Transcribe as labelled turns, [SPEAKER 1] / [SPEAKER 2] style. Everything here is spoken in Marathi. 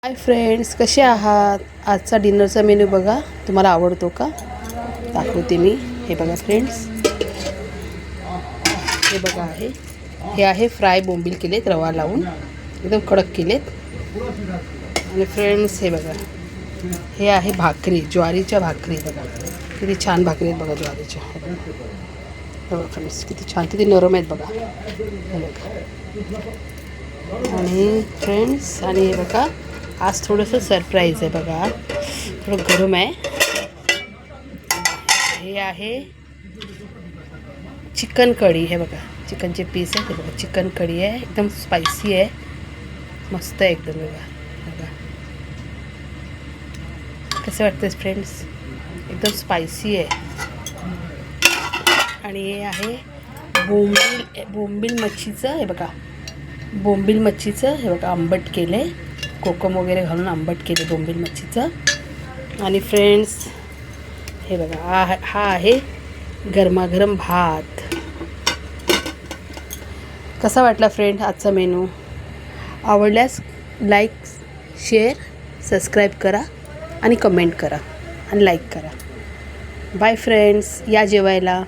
[SPEAKER 1] हाय फ्रेंड्स, कसे आहात? आजचा डिनरचा मेनू बघा, तुम्हाला आवडतो का? दाखवते मी. हे बघा फ्रेंड्स, हे बघा हे आहे फ्राय बोंबील केलेत रवा लावून, एकदम कडक केलेत. आणि फ्रेंड्स हे बघा, हे आहे भाकरी, ज्वारीच्या भाकरी. बघा किती छान भाकरी आहेत बघा ज्वारीच्या. बघा फ्रेंड्स, किती छान, किती नरम आहेत बघा. हे बघा. आणि फ्रेंड्स, आणि हे बघा, आज थोडंसं सरप्राईज आहे बघा, थोडं गरम आहे. हे आहे चिकन कढी. हे बघा चिकनचे पीस आहे. हे बघा चिकन कढी आहे, एकदम स्पायसी आहे, मस्त आहे एकदम. बघा कसं वाटतं फ्रेंड्स, एकदम स्पायसी आहे. आणि हे आहे बोंबील मच्छीचं. हे बघा बोंबील मच्छीचं, हे बघा आंबट केलं आहे, कोकम वगैरे घालून आंबट केले बोंबील मच्छीचं. आणि फ्रेंड्स हे बघा, हा आहे गरमागरम भात. कसा वाटला फ्रेंड आजचा मेनू? आवडल्यास लाईक, शेअर, सबस्क्राईब करा आणि कमेंट करा आणि लाईक करा. बाय फ्रेंड्स, या जेवायला.